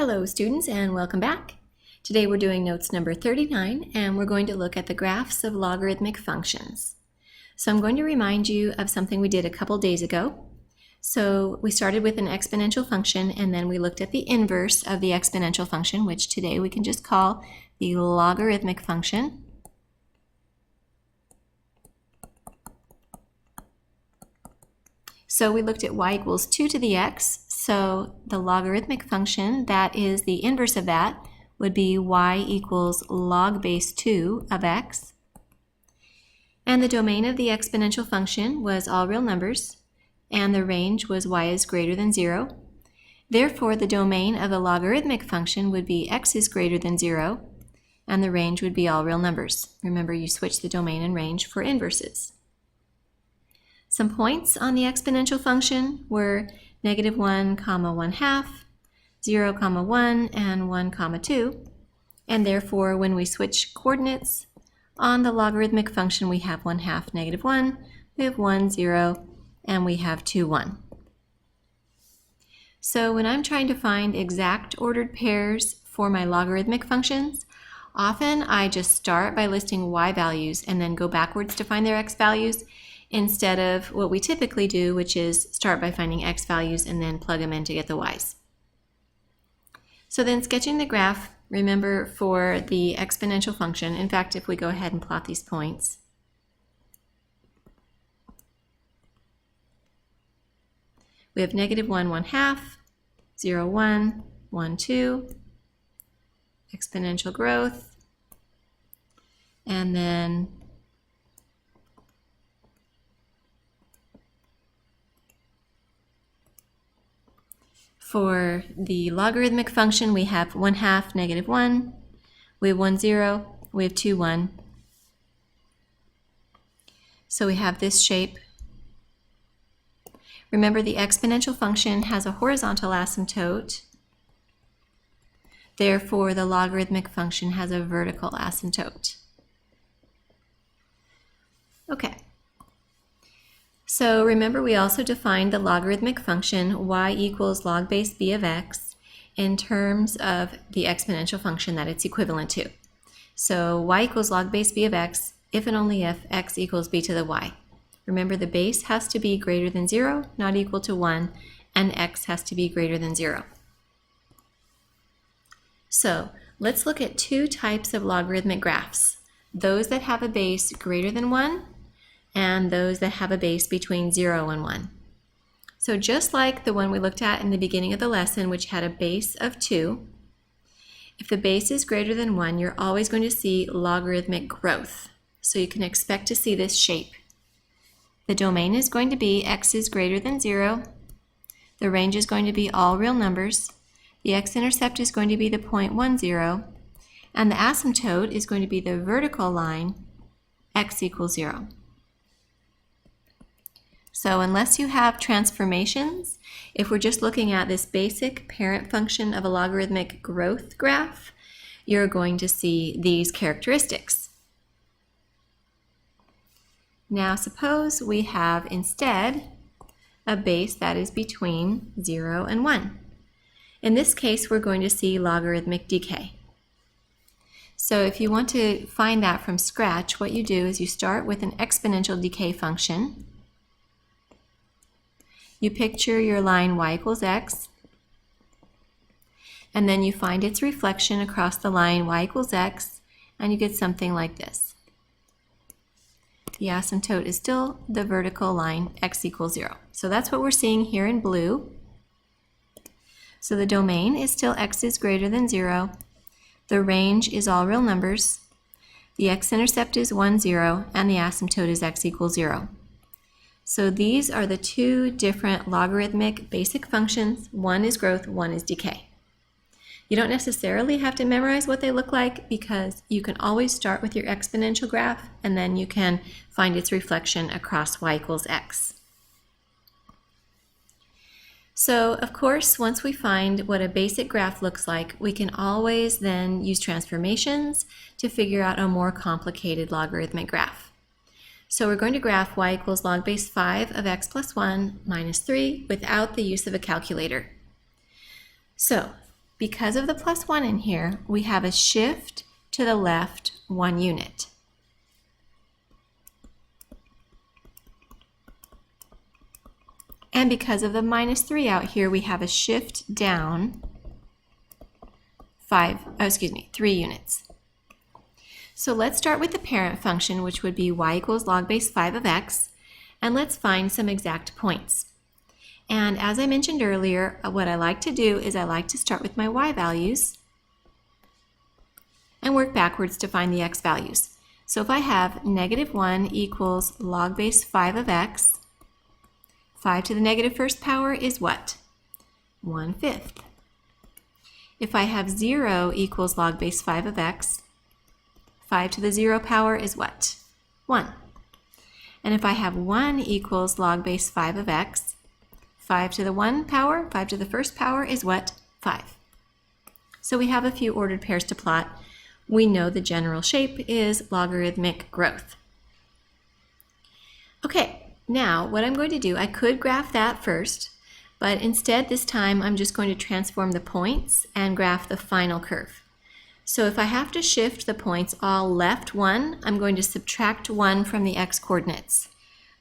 Hello students and welcome back. Today we're doing notes number 39 and we're going to look at the graphs of logarithmic functions. So I'm going to remind you of something we did a couple days ago. So we started with an exponential function and then we looked at the inverse of the exponential function, which today we can just call the logarithmic function. So we looked at y equals 2 to the x. So the logarithmic function, that is the inverse of that, would be y equals log base 2 of x. And the domain of the exponential function was all real numbers, and the range was y is greater than 0. Therefore, the domain of the logarithmic function would be x is greater than 0, and the range would be all real numbers. Remember, you switch the domain and range for inverses. Some points on the exponential function were -1, 1/2, 0, 1, and 1, 2. And therefore, when we switch coordinates on the logarithmic function, we have 1/2, -1, we have 1, 0, and we have 2, 1. So when I'm trying to find exact ordered pairs for my logarithmic functions, often I just start by listing y values and then go backwards to find their x values, instead of what we typically do, which is start by finding x values and then plug them in to get the y's. So then sketching the graph, remember for the exponential function, in fact, if we go ahead and plot these points, we have -1, 1/2, 0, 1, 1, 2, exponential growth, and then for the logarithmic function, we have 1/2, -1, we have 1, 0, we have 2, 1. So we have this shape. Remember, the exponential function has a horizontal asymptote. Therefore, the logarithmic function has a vertical asymptote. Okay. So remember, we also defined the logarithmic function y equals log base b of x in terms of the exponential function that it's equivalent to. So y equals log base b of x if and only if x equals b to the y. Remember, the base has to be greater than 0, not equal to 1, and x has to be greater than 0. So let's look at two types of logarithmic graphs: those that have a base greater than 1 and those that have a base between 0 and 1. So just like the one we looked at in the beginning of the lesson, which had a base of 2, if the base is greater than 1, you're always going to see logarithmic growth. So you can expect to see this shape. The domain is going to be x is greater than 0. The range is going to be all real numbers. The x-intercept is going to be the point 1, 0. And the asymptote is going to be the vertical line, x equals 0. So unless you have transformations, if we're just looking at this basic parent function of a logarithmic growth graph, you're going to see these characteristics. Now suppose we have instead a base that is between 0 and 1. In this case, we're going to see logarithmic decay. So if you want to find that from scratch, what you do is you start with an exponential decay function. You picture your line y equals x, and then you find its reflection across the line y equals x, and you get something like this. The asymptote is still the vertical line, x equals 0. So that's what we're seeing here in blue. So the domain is still x is greater than 0. The range is all real numbers. The x-intercept is 1, 0, and the asymptote is x equals 0. So these are the two different logarithmic basic functions. One is growth, one is decay. You don't necessarily have to memorize what they look like, because you can always start with your exponential graph and then you can find its reflection across y equals x. So of course, once we find what a basic graph looks like, we can always then use transformations to figure out a more complicated logarithmic graph. So we're going to graph y equals log base 5 of x plus 1 minus 3 without the use of a calculator. So because of the plus 1 in here, we have a shift to the left 1 unit. And because of the minus 3 out here, we have a shift down 3 units. So let's start with the parent function, which would be y equals log base 5 of x, and let's find some exact points. And as I mentioned earlier, what I like to do is I like to start with my y values and work backwards to find the x values. So if I have negative 1 equals log base 5 of x, 5 to the negative first power is what? 1/5. If I have 0 equals log base 5 of x, 5 to the 0 power is what? 1. And if I have 1 equals log base 5 of x, 5 to the 1 power, 5 to the first power is what? 5. So we have a few ordered pairs to plot. We know the general shape is logarithmic growth. Okay. Now, what I'm going to do, I could graph that first, but instead this time I'm just going to transform the points and graph the final curve. So if I have to shift the points all left 1, I'm going to subtract 1 from the x-coordinates.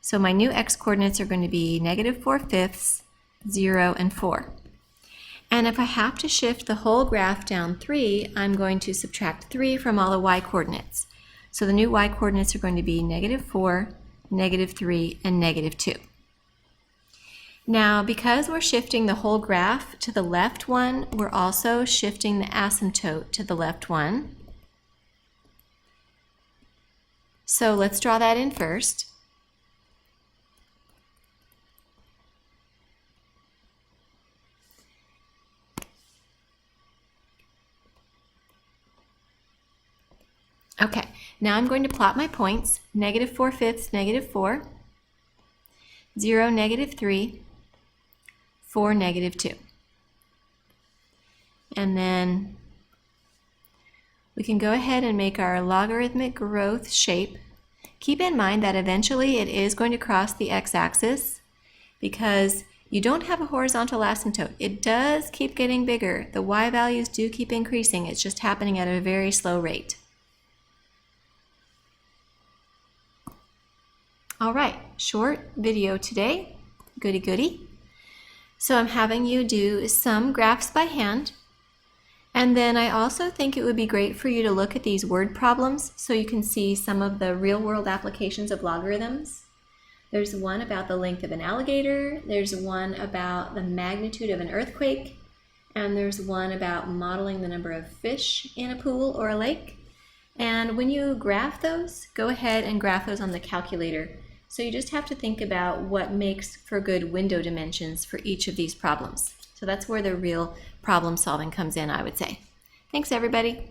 So my new x-coordinates are going to be negative 4/5, 0, and 4. And if I have to shift the whole graph down 3, I'm going to subtract 3 from all the y-coordinates. So the new y-coordinates are going to be negative 4, negative 3, and negative 2. Now, because we're shifting the whole graph to the left 1, we're also shifting the asymptote to the left 1. So let's draw that in first. Okay, now I'm going to plot my points. Negative 4/5, negative 4, 0, negative 3, 4, negative 2. And then we can go ahead and make our logarithmic growth shape. Keep in mind that eventually it is going to cross the x-axis because you don't have a horizontal asymptote. It does keep getting bigger. The y values do keep increasing. It's just happening at a very slow rate. All right, short video today, goody goody. So I'm having you do some graphs by hand, and then I also think it would be great for you to look at these word problems so you can see some of the real-world applications of logarithms. There's one about the length of an alligator, there's one about the magnitude of an earthquake, and there's one about modeling the number of fish in a pool or a lake. And when you graph those, go ahead and graph those on the calculator. So you just have to think about what makes for good window dimensions for each of these problems. So that's where the real problem solving comes in, I would say. Thanks, everybody.